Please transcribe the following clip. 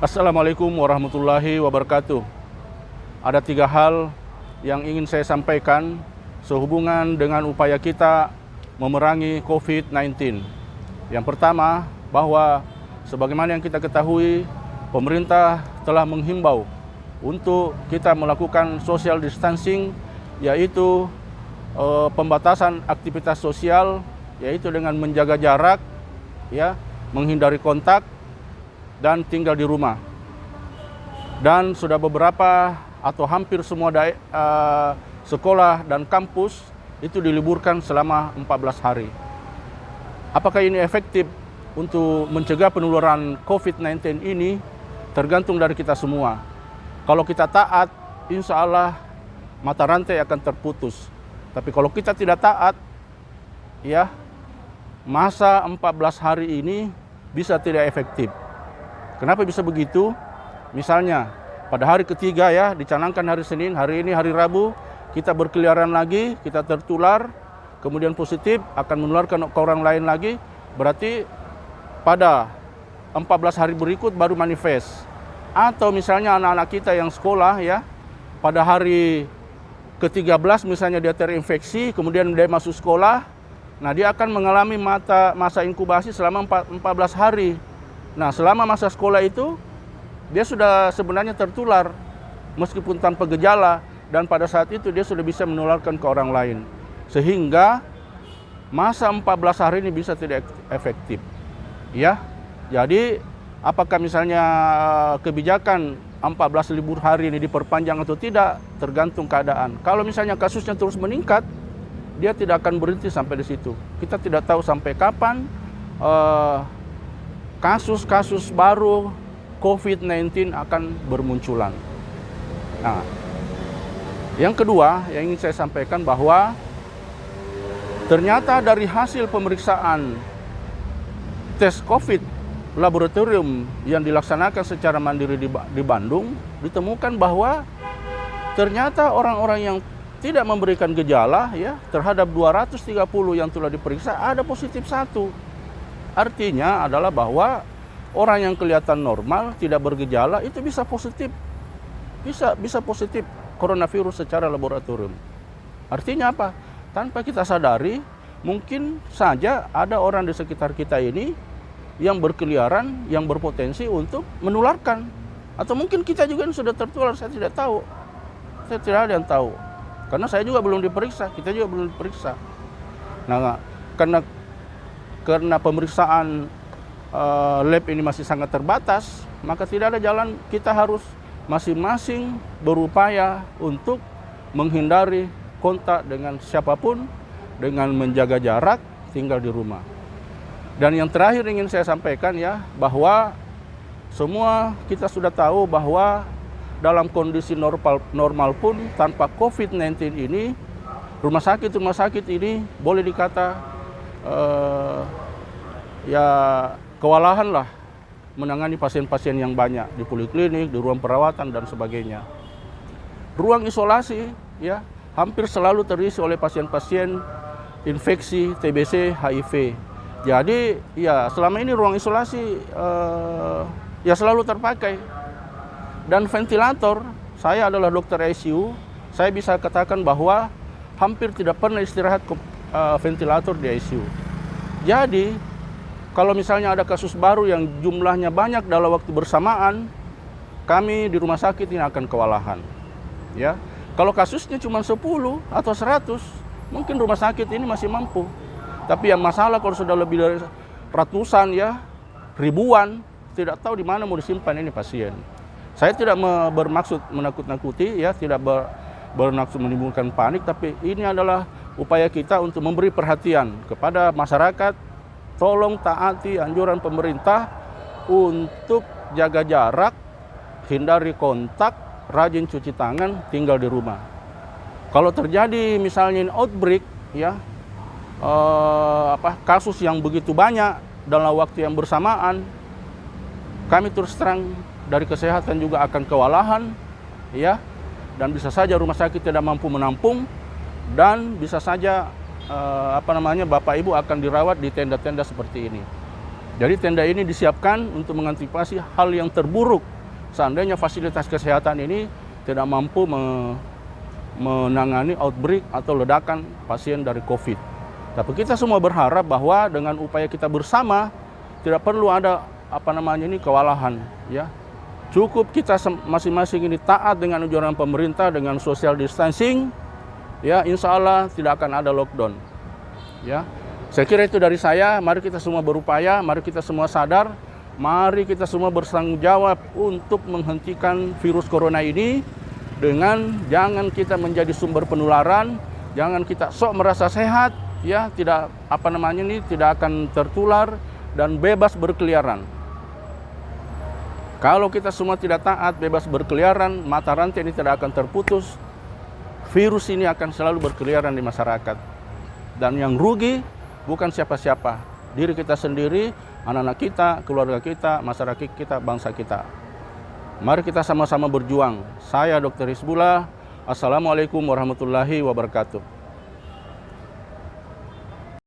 Assalamualaikum warahmatullahi wabarakatuh. Ada 3 hal yang ingin saya sampaikan sehubungan dengan upaya kita memerangi COVID-19. Yang pertama, bahwa sebagaimana yang kita ketahui, pemerintah telah menghimbau untuk kita melakukan social distancing, yaitu pembatasan aktivitas sosial, yaitu dengan menjaga jarak, ya, menghindari kontak, dan tinggal di rumah. Dan sudah beberapa atau hampir semua sekolah dan kampus itu diliburkan selama 14 hari. Apakah ini efektif untuk mencegah penularan COVID-19 ini? Tergantung dari kita semua. Kalau kita taat, insya Allah mata rantai akan terputus. Tapi kalau kita tidak taat, ya, masa 14 hari ini bisa tidak efektif. Kenapa bisa begitu? Misalnya, pada hari ketiga, ya, dicanangkan hari Senin, hari ini hari Rabu, kita berkeliaran lagi, kita tertular, kemudian positif, akan menularkan ke orang lain lagi, berarti pada 14 hari berikut baru manifest. Atau misalnya anak-anak kita yang sekolah, ya, pada hari ke-13 misalnya dia terinfeksi, kemudian dia masuk sekolah, nah dia akan mengalami masa inkubasi selama 14 hari. Nah, selama masa sekolah itu, dia sudah sebenarnya tertular, meskipun tanpa gejala, dan pada saat itu dia sudah bisa menularkan ke orang lain. Sehingga masa 14 hari ini bisa tidak efektif. Ya, jadi apakah misalnya kebijakan 14 libur hari ini diperpanjang atau tidak, tergantung keadaan. Kalau misalnya kasusnya terus meningkat, dia tidak akan berhenti sampai di situ. Kita tidak tahu sampai kapan kasus-kasus baru COVID-19 akan bermunculan. Nah, yang kedua yang ingin saya sampaikan bahwa ternyata dari hasil pemeriksaan tes COVID laboratorium yang dilaksanakan secara mandiri di Bandung, ditemukan bahwa ternyata orang-orang yang tidak memberikan gejala, ya, terhadap 230 yang telah diperiksa ada positif 1. Artinya adalah bahwa orang yang kelihatan normal, tidak bergejala, itu bisa positif. Bisa positif coronavirus secara laboratorium. Artinya apa? Tanpa kita sadari, mungkin saja ada orang di sekitar kita ini yang berkeliaran, yang berpotensi untuk menularkan. Atau mungkin kita juga yang sudah tertular, saya tidak tahu. Saya tidak ada yang tahu. Karena saya juga belum diperiksa, kita juga belum diperiksa. Nah, karena pemeriksaan lab ini masih sangat terbatas, maka tidak ada jalan, kita harus masing-masing berupaya untuk menghindari kontak dengan siapapun, dengan menjaga jarak, tinggal di rumah. Dan yang terakhir ingin saya sampaikan, ya, bahwa semua kita sudah tahu bahwa dalam kondisi normal pun tanpa COVID-19 ini, rumah sakit ini boleh dikata ya kewalahan lah menangani pasien-pasien yang banyak di poliklinik, di ruang perawatan dan sebagainya. Ruang isolasi, ya, hampir selalu terisi oleh pasien-pasien infeksi TBC, HIV. Jadi, ya, selama ini ruang isolasi ya selalu terpakai. Dan ventilator, saya adalah dokter ICU, saya bisa katakan bahwa hampir tidak pernah istirahat ventilator di ICU. Jadi, kalau misalnya ada kasus baru yang jumlahnya banyak dalam waktu bersamaan, kami di rumah sakit ini akan kewalahan. Ya, kalau kasusnya cuma 10 atau 100, mungkin rumah sakit ini masih mampu. Tapi yang masalah kalau sudah lebih dari ratusan, ya, ribuan, tidak tahu di mana mau disimpan ini pasien. Saya tidak bermaksud menakut-nakuti, ya, tidak bermaksud menimbulkan panik, tapi ini adalah upaya kita untuk memberi perhatian kepada masyarakat. Tolong taati anjuran pemerintah untuk jaga jarak, hindari kontak, rajin cuci tangan, tinggal di rumah. Kalau terjadi misalnya outbreak, ya, kasus yang begitu banyak dalam waktu yang bersamaan, kami terus terang dari kesehatan juga akan kewalahan, ya, dan bisa saja rumah sakit tidak mampu menampung, dan bisa saja Bapak Ibu akan dirawat di tenda-tenda seperti ini. Jadi tenda ini disiapkan untuk mengantisipasi hal yang terburuk seandainya fasilitas kesehatan ini tidak mampu menangani outbreak atau ledakan pasien dari COVID. Tapi kita semua berharap bahwa dengan upaya kita bersama tidak perlu ada kewalahan, ya. Cukup kita masing-masing ini taat dengan anjuran pemerintah dengan social distancing, ya, insya Allah tidak akan ada lockdown, ya. Saya kira itu dari saya. Mari kita semua berupaya, mari kita semua sadar, mari kita semua bertanggung jawab untuk menghentikan virus corona ini dengan jangan kita menjadi sumber penularan, jangan kita sok merasa sehat, ya, tidak tidak akan tertular dan bebas berkeliaran. Kalau kita semua tidak taat, bebas berkeliaran, mata rantai ini tidak akan terputus. Virus ini akan selalu berkeliaran di masyarakat. Dan yang rugi bukan siapa-siapa, diri kita sendiri, anak-anak kita, keluarga kita, masyarakat kita, bangsa kita. Mari kita sama-sama berjuang. Saya Dr. Hizbullah. Assalamualaikum warahmatullahi wabarakatuh.